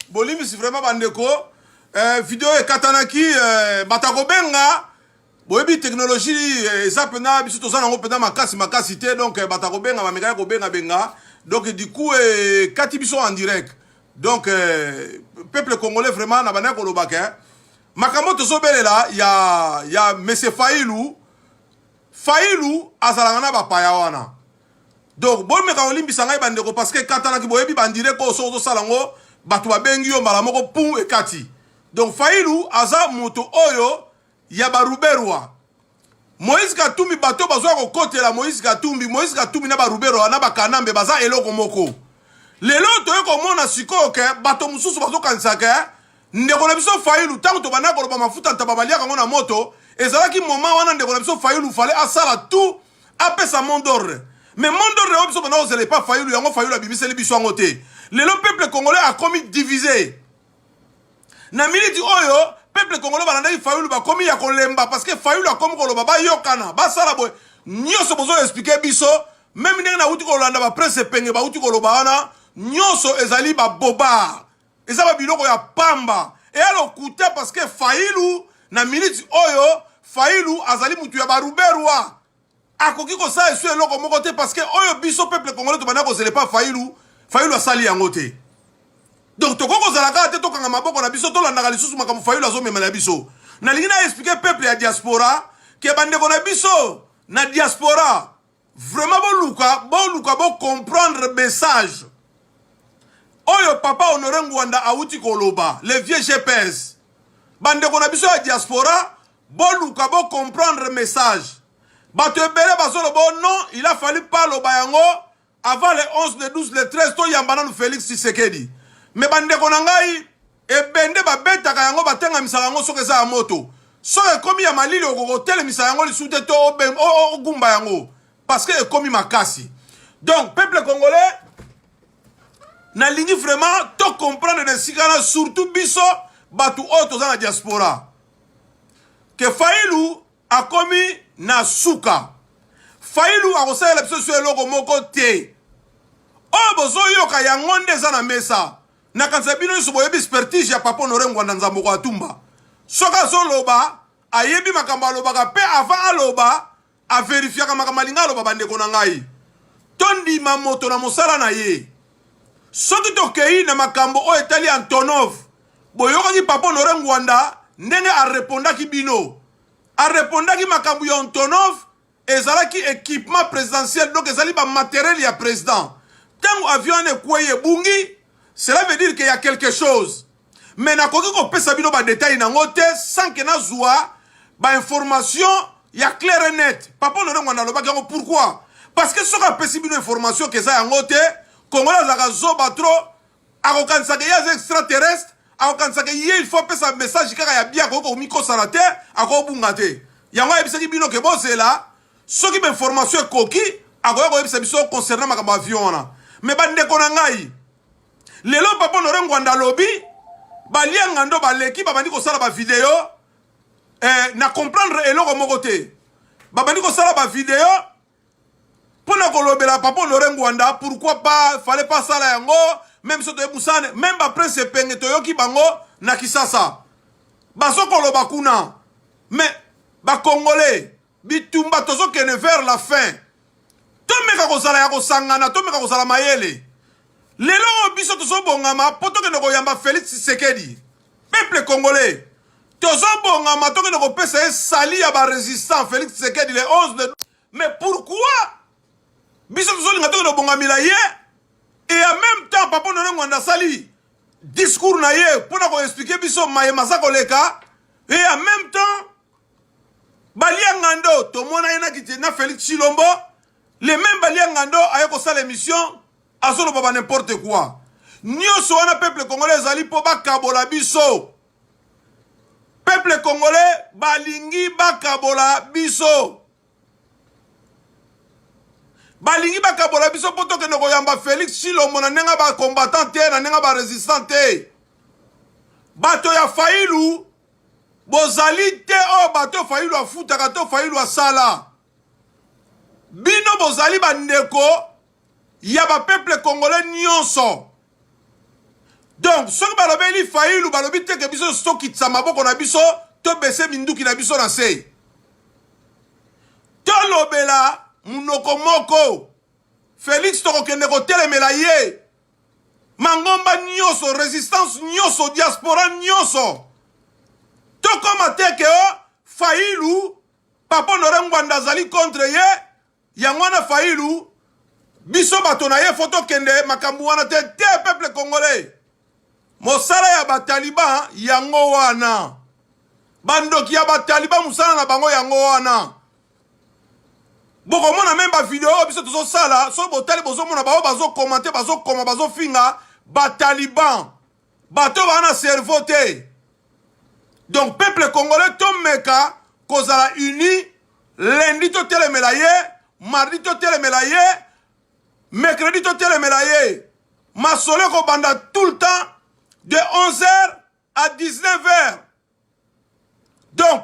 Bolim c'est vraiment bandeko. Vidéo et katanaki batako benga. Boyebi technologie ça pena biso to ça nango pena makasi te donc batako benga mameka ko benga. Donc du coup kati biso en direct. Donc peuple congolais vraiment na bana ko lobaka. Makambo to sobelela ya monsieur Failou azalanga ba paya wana. Donc bon meka olimbisa ngai bandeko parce que katanaki boyebi bandire ko so salango batu babengi yo mbala moko pum ekati. Donc Failou aza moto oyo ya baruberwa. Moïse Katumbi bato bazwa ko kotela Moïse Katumbi na baruberwa na bakanambe baza eloko moko. Lelo to ko mona siko ke bato mususu bazo kanisa ke ndeko na biso Failou tango to bana ko ba mafuta ntababalia kango na moto ezalaki moment wana ndeko na biso Failou fallait asala tout apesa mondor. Mais mondor reobiso bana ozele pas Failou yango Failou abibiseli biso ngote. Lelo peuple congolais a commis divisé. Na militi oyo peuple congolais balanda Failou ba komi ya kolemba parce que Failou a komi koloba ba yokana ba sala boy nyoso bozo expliquer biso même ndenge na uti kolanda ba presse penge ba uti koloba wana nyoso ezali ba boba ezaba biloko ya pamba et alors coûter parce que Failou na militi oyo Failou azali mutu ya baruberwa akoki ko sa esu eloko moko te parce que oyo biso peuple congolais to bana ko zele pas Failou asali yango te. Donc to koko zalaka te to kanga maboko na biso to landaka lisusu makambo Failou azomema na biso. Na lingi na expliquer peuple ya diaspora ke bandeko na biso na diaspora vraiment bo comprendre message. Oyo papa Honoré Ngwanda auti koloba le vieux GPS. Bandeko na biso ya diaspora bo comprendre message. Bato ebele bazolo bo non, il a fallu pas lo bayango avant le 11, le 12, le 13 to yambana no Félix Tshisekedi. Mais bandeko na ngai ebende babeta kayango batenga misalango soke za moto. Soke komi ya malili okoko tele misalango lisute to gumba yango parce que komi makasi. Donc peuple congolais na lingi vraiment to comprendre de sikana surtout biso batu oto za na diaspora. Que Failou a commis na suka. Failou a kosala la biso sur eloko moko te. O bozo yoka ya ngonde za na mesa. Na kanza bino so boyebi expertise ya papa Honoré Ngwanda Nzambo kwa Tumba. Soka so loba ayebi makamba loba pe avant aloba a vérifier ka makamba linga loba bandeko na ngai. Tondi mamoto na mosala na ye. Soki to kei na makambo o etali Antonov. Boyoka ki papa Honoré Ngwanda ndenge a répondaki bino. A répondaki makambo ya Antonov ezalaki équipement présidentiel donc ezali ba matériel ya président. Tango avion ne kweye bungi, cela veut dire qu'il y a quelque chose. Mais na koki ko pesa bino ba détail na ngote sans que na zoa ba information ya clair et net. Papa Honoré Ngwanda lobaki yango pourquoi? Parce que soka pesi bino information que ça ya ngote, Congolais zaka zoba trop, akokanisa ke ya extraterrestre, akokanisa ke il faut pesa message kaka ya bien ko miko salate, akobunga te. Yango ebisaki bino ke bozela, soki ba information koki, akoya ebisa biso concernant makambo avion wana. Mais bandeko na ngai lelo papa Honoré Ngwanda lobi balianga ndo baleki babandi ko sala ba vidéo na comprendre eloko moko te babandi ko sala ba vidéo pona ko lobela papa Honoré Ngwanda pourquoi pas fallait pas sala yango même so to musane même ba prince penge to yoki bango na Kisasa baso ko loba kuna mais ba congolais bitumba tozo kene vers la fin. Tomeka kozala ya kosangana, tomeka kozala mayele. Lelo biso tozo bongama poto ke noko yamba Félix Tshisekedi. Peuple congolais. Tozo bongama to ke noko pesa sali ya ba résistant Félix Tshisekedi le 11 de. Mais pourquoi biso tozo linga to ke noko bongamila ye et en même temps papa Honoré Ngwanda sali discours na ye pona ko expliquer biso maye masako leka et en même temps balianga ndo tomona ina kiti na Félix Chilombo. Les mêmes baliangando ayoko sa l'émission azolo baba n'importe quoi. Nyoso wana peuple congolais zali po bakabola biso. Peuple congolais balingi bakabola biso. Balingi bakabola biso poto ke noko yamba Félix Chilombo na nenga ba combattant te na nenga ba résistant te. Bato ya Failou bozali te o bato Failou afutaka to Failou asala. Bino bozali bandeko ya ba peuple congolais nyonso. Donc Donc, ce que balobeli Fayulu, balobi te ke biso stoki tsamaboko na biso, to bese minduki na biso na se. To lobela, munoko moko, Félix Tokokende ko telemela ye. Mangomba nyoso, résistance nyoso, diaspora nyoso. To koma teke o, Fayulu, papa Norengwanda zali contre ye, yangwana Fayulu, biso bato na ye foto kende, makambu wana te peuple congolais. Mosala ya bataliban yango wana. Bandoki ya bataliban musala na bango yango wana. Boko mona memba video biso tozo sala, so botali bozo mona bao bazo commenter, bazo koma, bazo finga, bataliban. Bato wana cerveau te. Donc peuple congolais to meka kozala uni, lundi to telemela ye, mardi to telemela ye, mercredi to telemela ye. Masole ko banda tout le temps de 11h à 19h. Donc,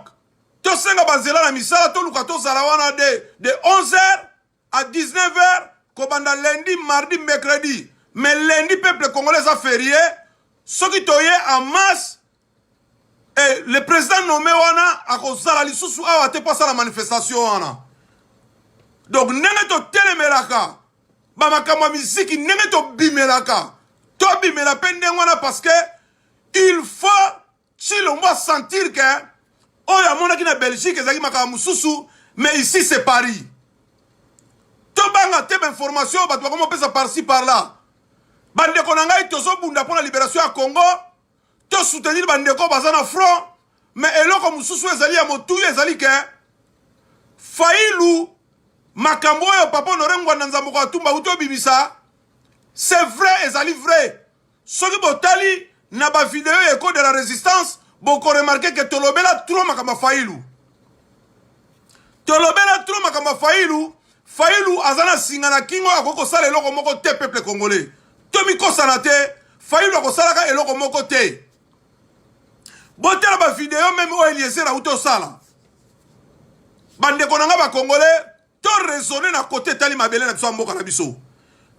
to senga bazela na misala to luka to zalawana de 11h à 19h, ko banda lundi, mardi, mercredi. Mais lundi, peuple congolais a férié, ce qui toye en masse, et le président nommé wana, a kozala lisusu awa te pas la manifestation wana. Donc, nenge to telemelaka, ba makamwa misiki nenge to bimelaka. To bimela pendengwana parce que il faut si l'on va sentir que oh ya mona ki na Belgique ezaki makamwa mususu, mais ici c'est Paris. To banga te information ba to comment pesa par-ci par-là. Bandeko na ngai tozo bunda pour la libération à Congo, to soutenir bandeko bazana front, mais eloko mususu ezali ya motuya ezali ke Fayulu makambo yo papa Norengwanda nzambo atumba uto bibisa. C'est vrai, ezali vrai. Ce qui botali na ba vidéo écho de la résistance, boko remarqué que tolobela trop makamba Fayulu. Tolobela trop makamba Fayulu, Fayulu azana singana kingo akoko sala eloko moko te peuple congolais. Tomi kosana te, Fayulu akosala eloko moko te. Botela ba vidéo même o Eliezer auto sala. Bande konanga ba congolais, to raisonner na côté tali mabele na biso mboka na biso.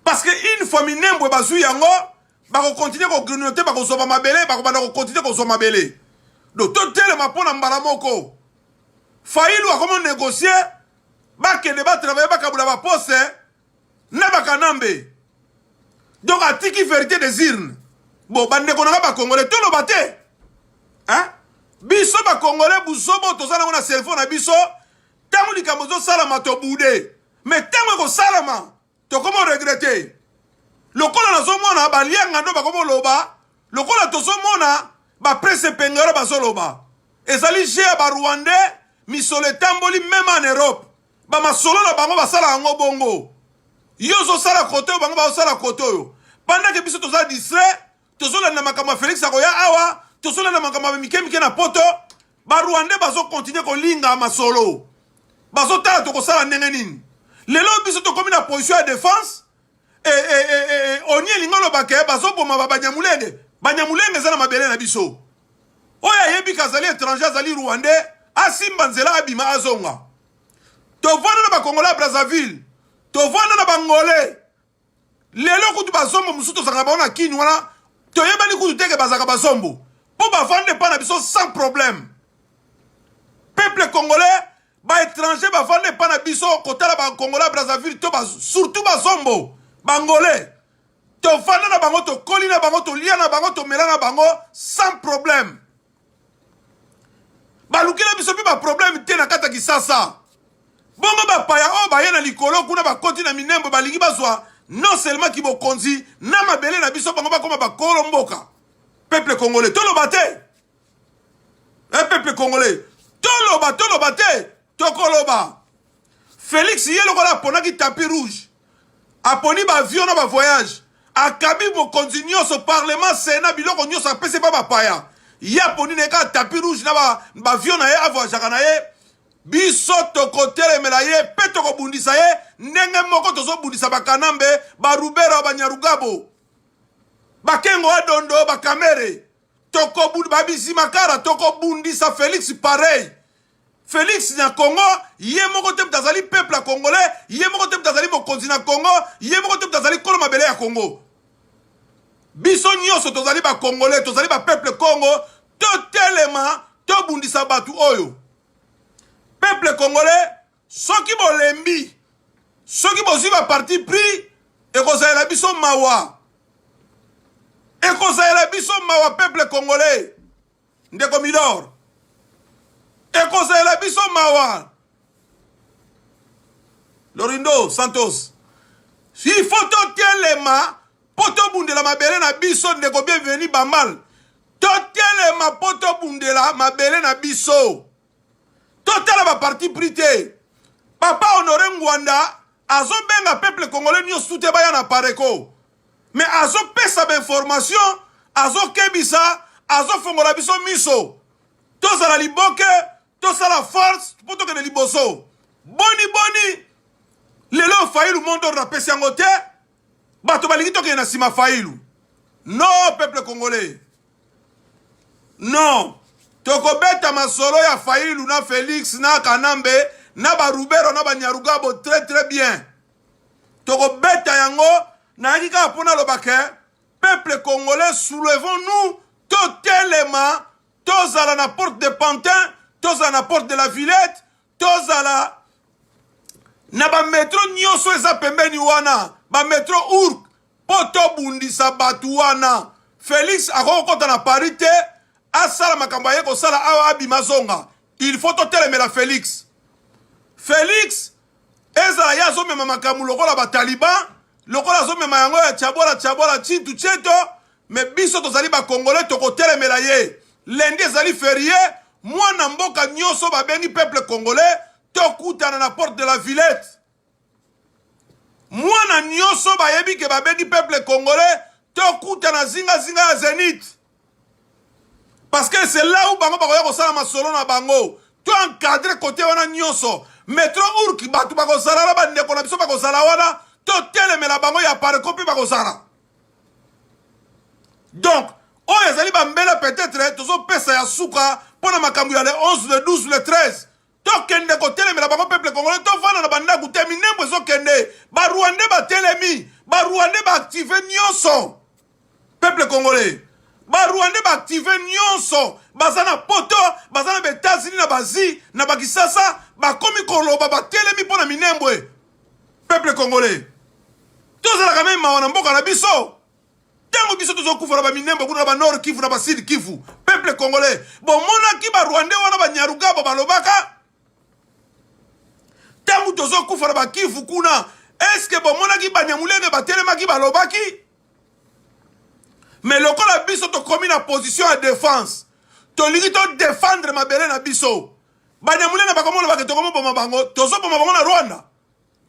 Parce que une fois minembwe bazu yango, bako continuer ko grignoter, bako soba mabele, bako bana ko continuer ko soba mabele. Donc to telema pona mbala moko. Fayulu a comment négocier, bakende ba travailler bakabula ba poste, na bakanambe. Donc atiki vérité des urnes. Bon bande konanga ba congolais to lo baté. Hein? Biso ba congolais busobo tozana na cerveau na biso, tangu likambozo salama to boudé. Mais tangu ko salama to comment regretter? Lokola na zomona ba lianga ndo ba komo loba, lokola to zomona ba presse pengara ba zoloba. Ezali je ba Rwandais, misole tamboli même en Europe. Ba masolo na bango ba sala ngo bongo. Yozo sala koto bango ba sala koto yo. Pendant que biso toza distrait, tozola na makama Félix akoya awa, tozola na makama mikemike na poto, ba Rwandais bazo continuer ko linga masolo. Bazo tala to ko sala ndenge nini. Lelo biso to komi na position de défense. Oni lingolo bake bazo boma banyamulenge. Banyamulenge zana mabele na biso. Oya yebi kazali étranger zali Rwandais, asimba nzela abima azonga. To vana na bakongola Brazzaville. To vana na bangolais. Lelo kutu bazombo musuto zanga baona kini wana. To yebali kutu teke bazaka bazombo. Po bavande pa na biso sans problème. Peuple congolais ba étranger ba vande pa na biso kotala ba Kongola Brazzaville to ba surtout ba zombo bangolais to vanda na bango to koli na bango to lia na bango to mela na bango sans problème. Ba lukila biso pe ba problème te na kata kisasa. Bongo ba paya o ba yena likolo kuna ba koti na minembo ba lingi bazwa non seulement ki bo konzi na mabele na biso bango ba koma ba kolomboka. Peuple congolais to lo baté. Peuple congolais to lo baté. Tokoloba. Félix yelo kola ponaki tapis rouge. Aponi ba avion na ba voyage. Akabi mo continue au parlement Sénat biloko nyoso apese ba paya. Ya poni neka tapis rouge na ba avion na ye avoyage kana ye. Biso tokotele melaye peto ko bundisa ye ndenge moko tozo bundisa ba kanambe ba rubera ba nyarugabo. Ba kengo adondo ba kamere. Toko bund ba bisi makara toko bundisa Félix pareil. Félix na Congo, yé moko te tazali peuple congolais, yé moko te tazali mokonzi na Congo, yé moko te tazali kolo mabele ya Congo. biso nyonso tozali ba congolais tozali ba peuple Congo totelema tobundisa batu oyo peuple congolais soki bolembi soki bozwi ba parti pris ekozalela biso mawa peuple congolais ndeko Milor ekozalela biso mawa Lorindo Santos il faut totelema poto bundela mabele na biso ndeko bienvenu bamal totelema poto bundela mabele na biso totala ba parti prité papa Honoré Ngwanda azo benga peuple congolais nyonso te baya na pareko mais azo pesa ba information azo kebisa azo fongola biso miso tozala liboke tosala force poto kene liboso boni lelo Fayulu mondo rapesi yango te bato balingi tokende na sima Fayulu non peuple congolais non tokobeta masolo ya Fayulu na Félix na Kanambe na Barubero na Banyarugabo très bien tokobeta yango na yika pona lobake peuple congolais soulevons-nous totelema tozala na porte de Pantin tozala na porte de la Villette tozala na ba metro nyonso eza pembeni wana ba metro urk poto bundisa batu wana Félix akokota na Paris te asala makambo ye kosala awa abima zonga il faut totelemela Félix ezala ya azomema makambo lokola bataliban lokola azomema yango ya tchabola chintu cheto me biso tozali bakongolais tokotelemela ye lendi ezali ferie mwana mboka nyonso babengi peuple congolais tokutana na porte de la Villette mwana nyonso bayebi ke babengi peuple congolais tokutana zinga ya Zénith parce que c'est là où bango bakoya kosala masolo na bango to encadrer côté wana nyonso metro urki batu bakozala na bandeko na biso bakozala wana totelemela bango ya pareko mpe bakozala donc oyo ezali bambela peut-être tozopesa ya suka mpona makambo ya le 11 le 12 le 13 tokende kotelemela bango peuple congolais tovanda na bandako te minembo ezokende barwande batelemi barwande baactive nyonso peuple congolais barwande baactive nyonso baza na poto baza na baétats-unis na bazi na bakisasa bakomi koloba batelemi mpo na minembwe peuple congolais tozalaka meme mawa na mboka na biso ntango biso tozokufa na baminembwe kuna na banord kivu na basud kivu peuple congolais bomonaki barwande wana banyarugabo balobaka ntango tozokufa na bakivu kuna eske bomonaki banyamulenge batelemaki balobaki mais lokola biso tokomi na position ya défense tolingi todéfendre mabele na biso banyamulenge bakomona bake tokomoboma bango tozoboma bango na Rwanda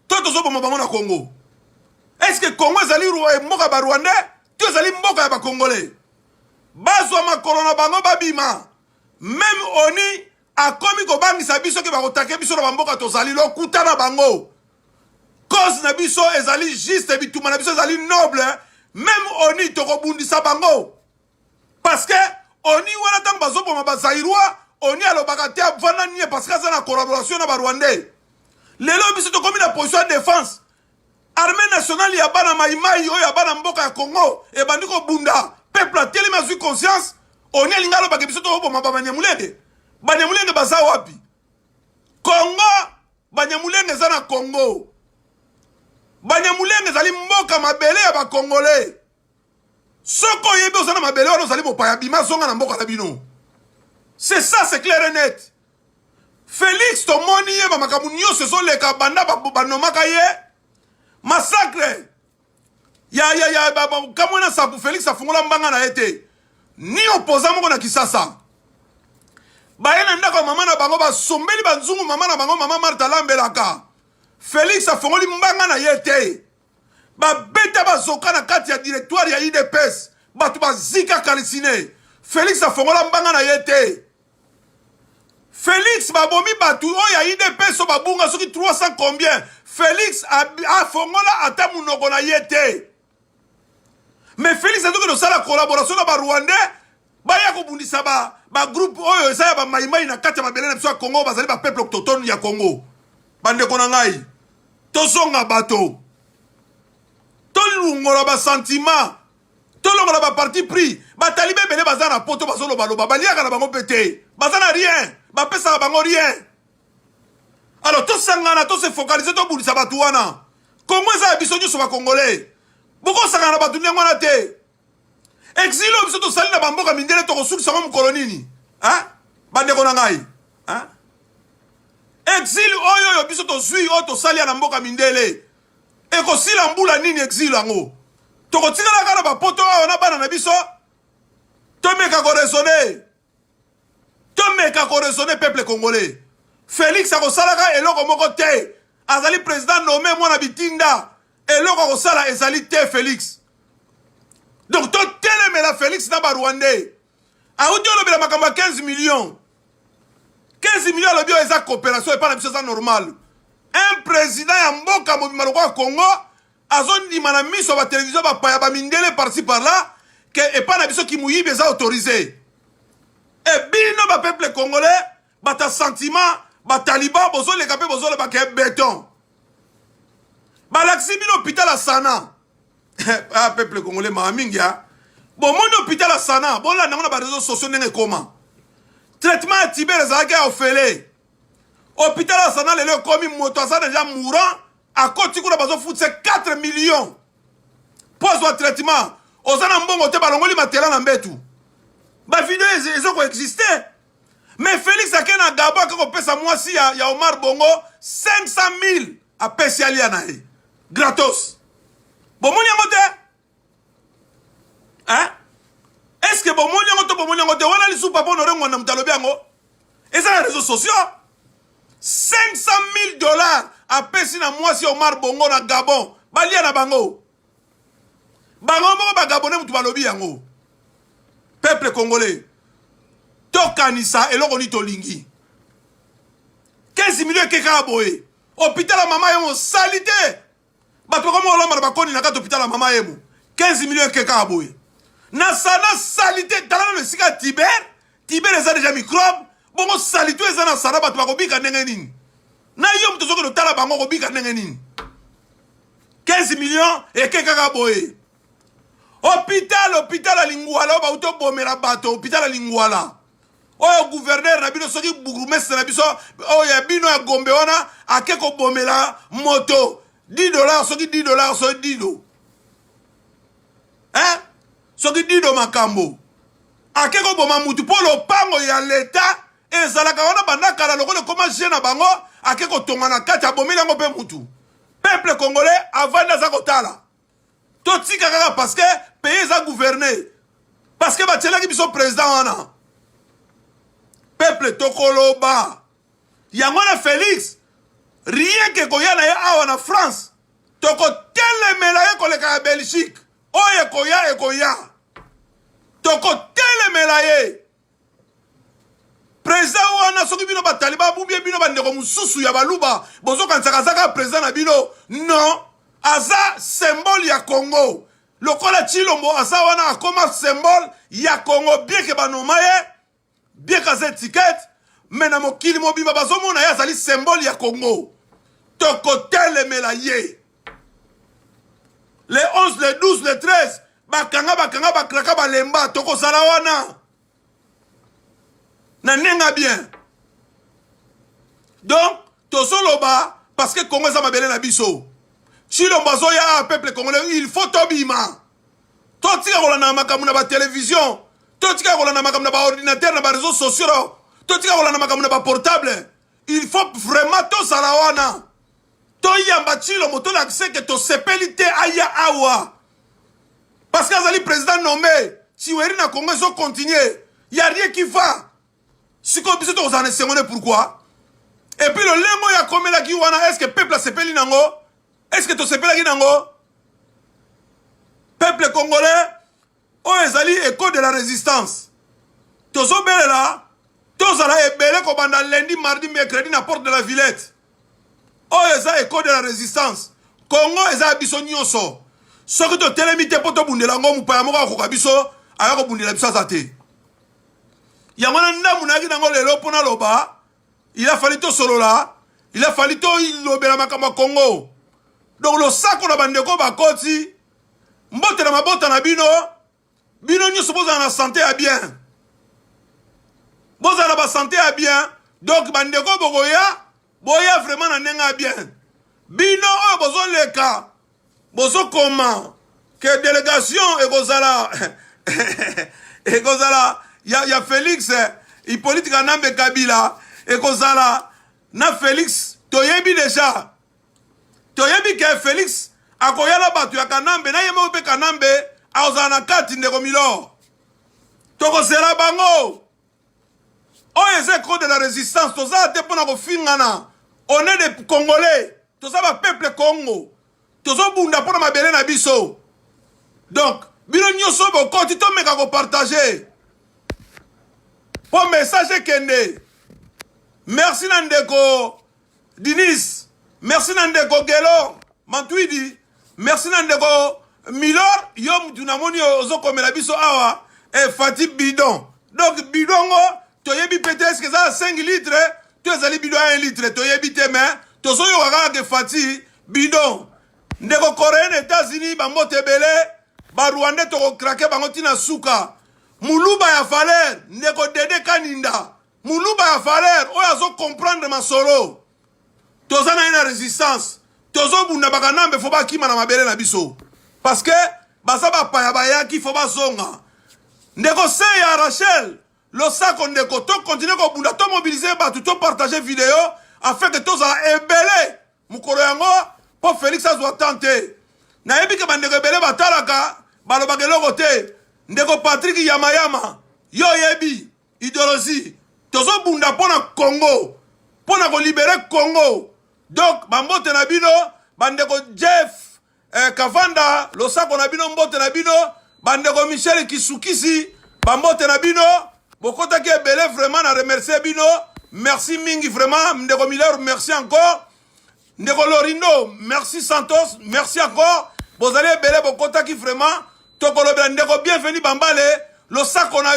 to tozoboma bango na Congo eske Congo ezali mboka barwandais to ezali mboka ya bakongolais bazwa makolo na bango babima même oni akomi kobangisa biso ke bakotake biso na bamboka tozali lokuta na bango cause na biso ezali juste bituma na biso ezali noble même oni tokobundisa bango parce que oni wana ntango bazoboma bazairwa oni alobaka te avanda nie parce que aza na collaboration na barwandais lelo biso tokomi na position ya défense armée nationale ya bana maimai oyo ya bana mboka ya Congo ebandi kobunda peuple atelemi azwi conscience oni alingi alobaka biso tokoboma banyamulenge banyamulenge baza wapi Congo banyamulenge eza na Congo banyamulenge ezali mboka mabele ya bakongolais soko oyebi oza na mabele wana ozali mopaya bima zonga na mboka na bino c'est ça c'est clair et net Félix tomoni ye bamakambo nyonso ezoleka banda banomaka ye massacre ya kamwana sapu Félix afungola mbanga na ye te ni opoza moko na Kisasa baye na ndako ya mama na bango basombeli banzungu mama na bango mama Martha Lambelaka Félix afongoli mbanga na ye te babeta bazoka na kati ya directoire ya IDPS bato bazika kalisine Félix afongola mbanga na ye te Félix babomi bato oyo ya IDPS o babunga soki 300 combien Félix afongola ata munoko na ye te mais Félix azoki dosala collaboration na barwandais baya kobundisa bagroupe oyo eza ya bamaimai na kati ya mabele na biso ya Congo bazali bapeuple autochtone ya Congo bandeko na ngai tozonga bato tolungola basentiment tolongola ba parti pris ba talibé belé bazana poto bazolo baloba baliaka na bango pété bazana rien ba pesa bango rien. Alors tout sangana tout se focaliser to bulisa batu wana Congo eza biso nyoso ba congolais boko sangana batu nyango na te exilo biso to sali na bamboka mindele to kosukisa ngo kolonini hein bande kona ngai hein exil oyo yo biso to zui o to sali na mboka mindele e ko sila mbula nini exil ngo to ko tingala kana ba poto na bana na biso to meka ko raisonner peuple congolais. Félix a kosalaka eloko moko te azali président nommé mwana bitinda eloko kosala ezali te Félix. Donc to telemela Félix na ba Rwandais audio lobela makamba 15 millions 15 millions lobio eza coopération et pas la biso ça normal. Un président ya mboka mobima lokwa Congo azondima na miso ba télévision ba paya ba mindele par-ci par-là que et pas na biso ki muyibe eza autorisé. Et bino ba peuple congolais bata sentiment ba taliban bozo le kapé bozo le ba ke béton. Ba laksi bino hôpital à Sana. Ah peuple congolais ma mingia. Bon mon hôpital à Sana, bon là na ba réseaux sociaux ndenge comment. Traitement à Tibet les a offelé. Hôpital à Sana le komi moto ça déjà mourant à côté kuna bazo fout c'est 4 millions. Pose le traitement. Ozana mbongo te balongoli matela na mbetu. Ba vidéo ils ont existé. Mais Félix a ken a Gabon quand pesa moi si ya Omar Bongo 500 000 à spéciali anae. Gratos. Bon mon yangote. Hein? Est-ce que bon mon yangote wana li sou papa norengo na mtalobi yango? Et ça les réseaux sociaux. 500 000 $ à pesi na moi si Omar Bongo na Gabon. Balia na bango. Bango mo ba Gabonais mutu balobi yango. Peuple congolais. Tokanisa eloko ni tolingi. 15 millions keka boye. Hôpital à mama yemo salité. Bato comme on l'a bakoni na kata hôpital à mama yemo. 15 millions keka boye. Na sana salité talana le sika Tibet. Tibet les a déjà microbes. Bongo salité les na sana bato bakobika ndenge nini. Na yom to zoko tala bango kobika ndenge nini. 15 millions et keka boye. Hôpital à Lingouala, ba uto bomera bato, hôpital à Lingouala. Oyo gouverneur na bino soki bourgmestre na biso, oyo bino ya Gombe wana akeko bomela moto. $10 soki $10 soki 10 do. Hein? Soki 10 do makambo. Akeko boma mutu po lopango ya l'état ezalaka wana bandaka la lokolo koma jena bango akeko tonga na kati abomela ngo pe mutu. Peuple congolais avant za kotala. Toti kaka parce que pays a gouverné. Parce que batela ki biso président wana. Peuple tokoloba. Yangona Félix. Rien que koya na ya awa na France. Toko telemela ye koleka ya Belgique. Oye koya e koya. Toko telemela ye. Président wana soki bino bataliba bubie bino bandeko mususu ya baluba. Bozo kansaka président na bino. Non. Aza symbole ya Congo. Lokola Chilombo aza wana akoma symbole ya Congo. Bien que banomaye, bien que aza étiquette, mais na mokili mobimba bazomona ya azali symbole ya Congo. Toko telemela ye. Le 11, le 12, le 13, bakanga bakraka balemba, toko sala wana. Na nenga bien. Donc, tosoloba, parce que Congo za mabele na biso. Chilombo ya peuple congolais, il faut tobima. Totika kolana makamuna ba télévision, totika kolana makamuna ba ordinateur na ba réseaux sociaux, totika kolana makamuna ba portable. Il faut vraiment to salawana. To yamba Chilombo to l'accès que to sepelite aya awa. Parce que azali président nommé, Chiweri na Congo zo continuer. Il y a rien qui va. Si comme biso to ozane sengone pourquoi? Et puis le lengo ya komela ki wana est-ce que peuple a sepeli nango? Est-ce que tu sais pas nango? Peuple congolais, oh ezali écho de la résistance. Tozo bele là, tozala ebele ko banda lundi, mardi, mercredi na porte de la Villette. Oh ezali écho de la résistance. Congo ezali biso nyonso. Soki to telemite poto bundela ngo mupaya moko akoka biso, ayako bundela biso azate. Yamana ndamu naki nango lelo pona loba, il a fallu to solo là, il a fallu to ilobela makama Congo. Donc le sac on a bandeko bakoti mbote na mabota na bino bino nyonso bozala na santé ya bien bozala ba santé ya bien donc bandeko boya vraiment na ndenge ya bien bino oyo bozoleka bozokoma que délégation ekozala ya Félix Hippolyte Kanambe Kabila ekozala na Félix toyebi déjà toyebi ke Félix akoyala bato ya Kanambe na yemo pe Kanambe aozala na kati ndeko Milor tokosela bango oyo eza école de la résistance tozala te mpona kofingana on est des Congolais toza ba peuple Congo tozobunda mpona mabele na biso donc bino nyonso bokoti tomeka kopartage po message ekende merci na ndeko Dinis merci na ndeko Gelo Mantwidi merci na ndeko Milor yo mutu namoni ozokomela biso awa Fati bidon donc bidongo toyebi peut-être que ça 5 litres to ezali bidon 1 litre toyebi te mais tozoyoka kaka ke Fati bidon ndeko Coréen États-Unis bambote ebele barwandais tokokrake bango ntina suka muluba ya Valer ndeko Dede Kaninda muluba ya Valer oyo azocomprendre masolo toza na ye na résistance tozobunda bakanambe fo bakima na mabele na biso parce que baza bapaya bayaki fo bazonga ndeko se ya Rachel losako ndeko tokontinue kobunda tomobilize bato topartage video afin que tozala ebele mokolo yango mpo Félix azwa tante nayebi ke bandeko ebele batalaka balobaka eloko te ndeko Patrick Yamayama yo yebi idéologie tozobunda mpona Congo mpona kolibere Congo donc bambote na bino bandeko Jeff Kavanda losako na bino mbote na bino bandeko Michel Kisukisi bambote na bino bokotaki ebele vraiment na remercier bino merci mingi vraiment ndeko Miller merci encore ndeko Lorindo merci Santos merci encore bozali ebele bokotaki vraiment tokolobela ndeko bienvenu Bambale losako na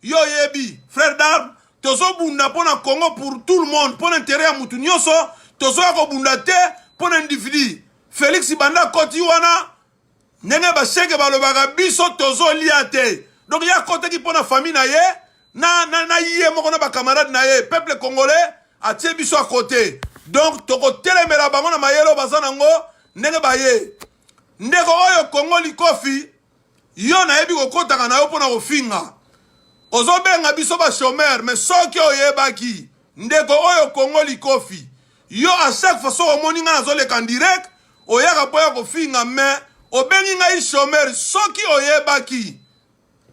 yo yebi frère d'armes tozobunda mpona Congo pour tout le monde mpona intérêt ya mutu nyonso tozoya kobunda te mpona individu Félix banda koti wana ndenge basheke balobaka biso tozolia te donc ya kotaki mpona famille na ye na ye moko na bakamarade na ye peuple congolais atie biso à côté donc tokotelemela bango na mayelo baza nango ndenge baye ndeko oyo Congo likofi yo nayebi kokotaka na yo mpona kofinga ozobenga biso ba chômeur mais soki oyebaki ndeko oyo Congo likofi yo à chaque fois so omoni nga nazoleka en direct oyaka boya kofinga mais obengi ngai chômeur soki oyebaki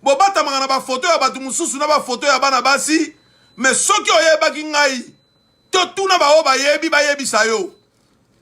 bobatamaka na bafoto ya bato mosusu na bafoto ya bana basi mais soki oyebaki ngai totuna baoyo bayebisa yo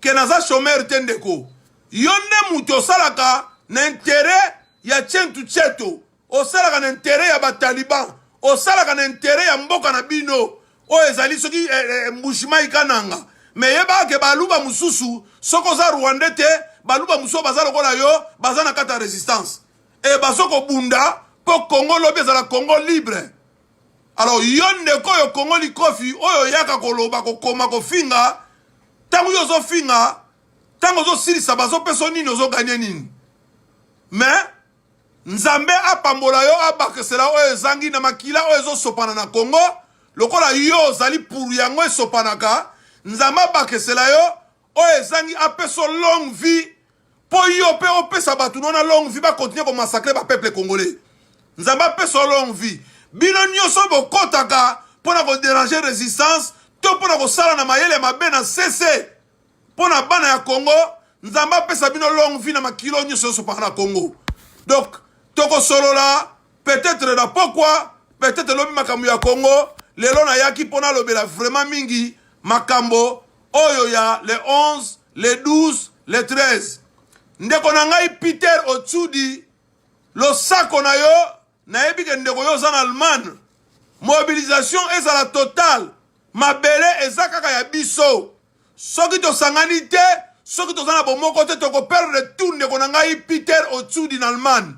ke naza chômeur te ndeko yo nde mutu osalaka na intérêt ya tchentu tcheto osalaka na intérêt ya bataliban osalaka na intérêt ya mboka na bino oyo ezali soki mbushima ikananga me yebaka ke baluba mosusu soki oza rwandais te baluba mosusu baza lokola yo baza na kati ya résistance e bazokobunda mpo Congo lobi ezala Congo libre alors yo ndeko oyo Congo likofi oyo oyaka koloba kokoma kofinga ntango yo ozofinga ntango ozosilisa bazopesa nini ozoganye nini mais nzambe apambola yo abakesela oyo ezangi na makila oyo ezosopana na Congo lokola yo ozali pour yango esopanaka nzambe abakesela yo oyo ezangi apeso longue vie po yo pe opesa bato na longue vie bakontinue komassacre bapeuple congolais nzambe apeso longue vie bino nyonso bokotaka mpona kodéranger résistance to mpona kosala na mayele mabe na cc mpona bana ya Congo nzambe apesa bino longue vie na makilo nyonso ezosopana na Congo donc tokosolola peut-être na pokwa peut-être lobi makambo ya Congo lelo na yaki mpona lobela vraiment mingi makambo oyo ya le 11 le 12 le 13 ndeko na ngai Peter Otsudi losako na yo nayebi ke ndeko yo oza na Allemagne mobilisation ezala totale mabele eza kaka ya biso soki tosangani te soki toza na bomoko te tokoperdre tout ndeko na ngai Peter Otsudi na Allemagne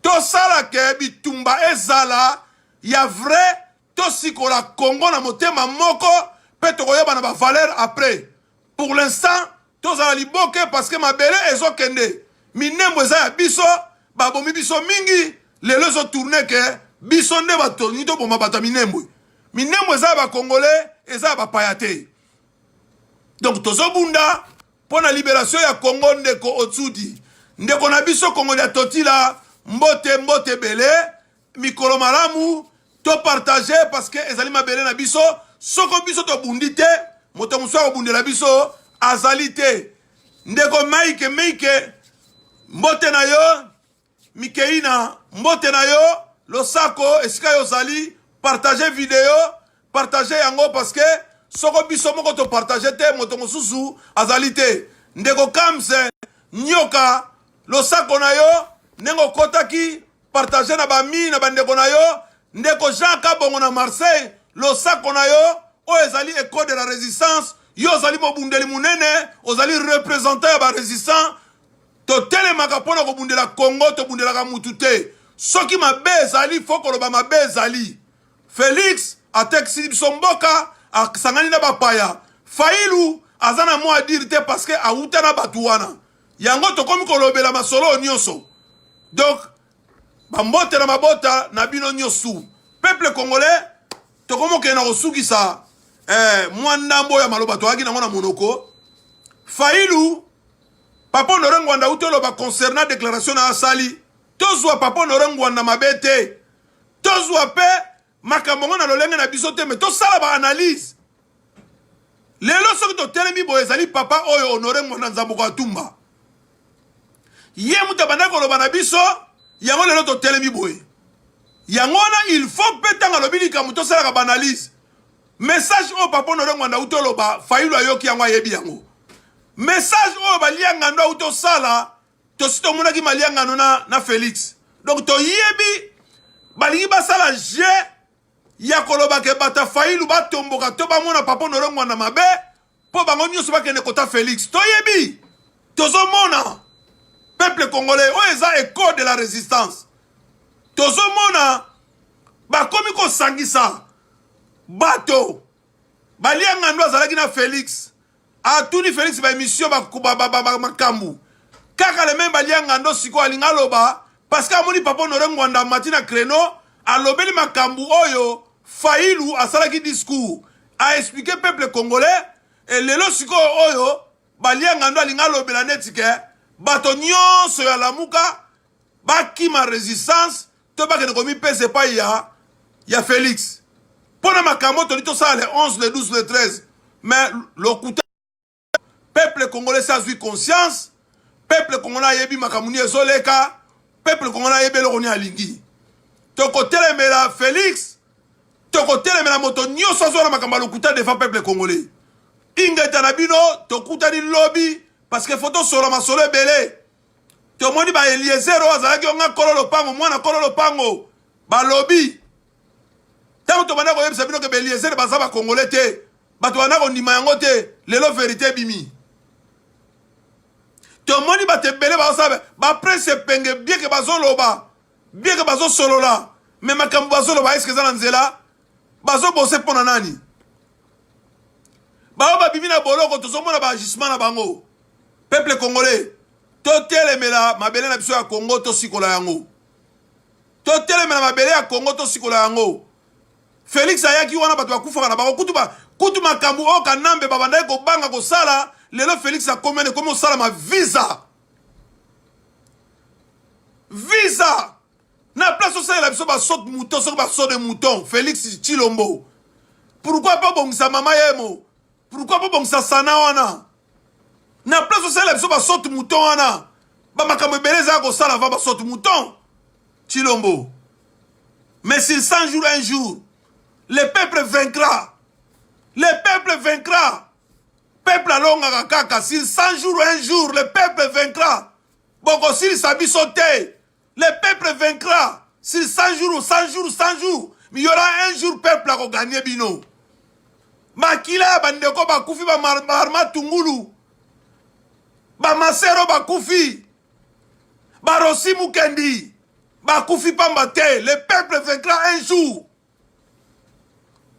tosala ke bitumba ezala ya vrai tosikola Congo na motema moko pe tokoyeba na bavaleur après pour l'instant tozala liboke parce que mabele ezokende minembo eza ya biso babomi biso mingi les leçons tournées que bisonde batoni to boma bata minembwe. Minembwe za ba congolais et za ba payate. Donc tozo bunda pour la libération ya Congo ndeko otsudi. Ndeko na biso Congo ya totila mbote mbote bele mikolo malamu to partager parce que ezali mabele na biso soko biso to bundite moto muswa bundela biso azalite. Ndeko Mike mbote na yo Mikeina mbote na yo losako esika yo zali partager vidéo partager yango parce que soko biso moko to partager te moto mosusu azalite. Ndeko Kamse nyoka losako na yo nengo kotaki partager na bami na bandeko na yo. Ndeko Jean Kabongo na Marseille losako na yo o ezali école de la résistance yo zali mobundeli munene ozali représentant ya ba résistant to telemaka pona ko bundela Congo to bundela mutu te soki mabe ezali foko loba mabe ezali. Félix atexi somboka asangani na bapaya Fayulu azana mo a dire te parce que auta na batuwana yango to komi ko lobela masolo nyonso. Donc bambote na mabota na bino nyosu peuple congolais to komo ke na osukisa mwanda mboya maloba to agi na ngona monoko Fayulu papa Norengo anda utolo ba concernant déclaration na asali tozwa papa Norengo anda mabete tozwa pe makambo na lolenge na biso te mais to sala ba analyse lelo soki to telemi boye ezali papa oyo Honoré Ngwanda Nzambuko Atumba ye muta banda ko loba na biso yango lelo to telemi boye yango na il faut petanga lobilika muto sala ka banalise message o papa Honoré Ngwanda utolo ba Fayulu ayoki yango ayebi yango message o ba lianga ndo uto sala to sito muna ki malianga na Félix donc to yebi balingi basala je ya koloba ke bata Fayulu batomboka to bamona papa Honoré Ngwanda mabe po bango nyonso bakende kota Félix to yebi tozo mona peuple congolais o eza école de la résistance tozo mona bakomi ko sangisa bato balianga ndo azalaki na Félix atuni Félix ba émission makambu kaka le même balianga ndo siko alinga loba parce que amoni papa Honoré Ngwanda matina créneau alobeli makambu oyo Fayulu asalaki discours a expliqué peuple congolais et lelo siko oyo balianga ndo alinga lobela netike bato nyonso ya lamuka bakima résistance to bakene komi pese pa ya Félix pona makambo to lito sala le 11 le 12 le 13 mais le kuta peuple congolais sa zui conscience peuple congolais yebi makamuni ezoleka peuple congolais yebi lokoni alingi to kotelemela Félix to kotelemela moto nyonso azona makambo lokuta devant peuple congolais ingeta na bino to kutani lobby parce que photo solo masolo ebele to moni ba Eliezer azalaki onga kololo pango mwana kololo pango ba lobby tango to bana ko yebisa bino ke Eliezer baza ba congolais te bato bana ko ndima yango te lelo vérité bimi to moni ba tebele ba sabe ba presse penge bien que bazo loba bien que bazo solo la mais makambo bazo loba est-ce que za nzela bazo bose pona nani ba bimina boloko to zomona ba agissement na bango peuple congolais to telemela mabele na biso ya Congo to sikola yango to telemela mabele ya Congo to sikola yango Félix ayaki wana bato bakufa na bango kutu makambu o kanambe babandai ko banga ko sala lelo Félix a combien comme sala ma visa na place au sala la biso ba saute mouton so ba saute de mouton Félix Chilombo pourquoi pas bongisa mama yemo pourquoi pas bongisa sana wana na place au sala biso ba saute mouton wana ba makambo beleza ko sala va ba saute mouton Chilombo mais s'il 100 jours un jour le peuple vaincra peuple alonga kaka s'il 100 jours un jour le peuple vaincra boko s'il sabi sauter le peuple vaincra s'il 100 jours mais il y aura un jour peuple a gagner bino makila bandeko bakufi ba marma tungulu ba masero bakufi ba rosi mukendi bakufi pamba te le peuple vaincra un jour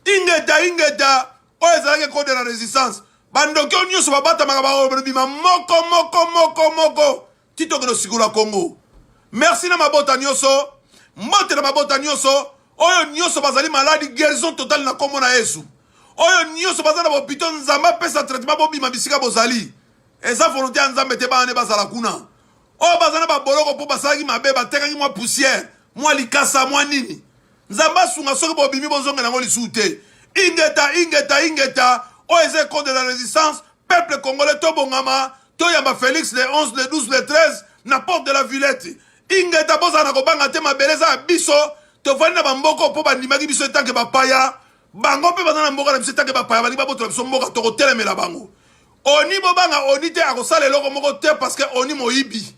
ingeda o ezalaki code de la résistance bandoki o nyonso babatamaka babima moko titokeno sikula Congo merci na mabota nyonso mbote na mabota nyonso oyo nyonso bazali maladi guérison totale na kombo na Yesu oyo nyonso bazali na bopito nzambe apesa traitement bobima bisika bozali eza volonté ya nzambe te bana bazala kuna oyo bazali na baboloko mpo basalaki mabe batekaki mwa poussière mwa likasa mwa nini nzambe asunga soki bobimi bozonga nango lisusu te ingeta oyo eza école de la résistance peuple congolais tobongama toyamba Félix le 11 le 12 le 13 na porte de la Villette ingeta bozala na kobanga te mabele eza ya biso tovandi na bamboko mpo bandimaki biso etanke bapaya bango mpe baza na mboka na biso etanke bapaya balingi babotola biso mboka tokotelemela bango oni bobanga oni te akosala eloko moko te parce que oni moyibi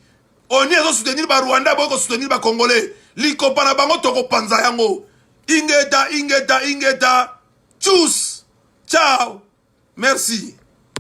oni ezosoutenir barwanda boye kosoutenir bacongolais likopa na bango tokopanza yango ingeta tchus ciao merci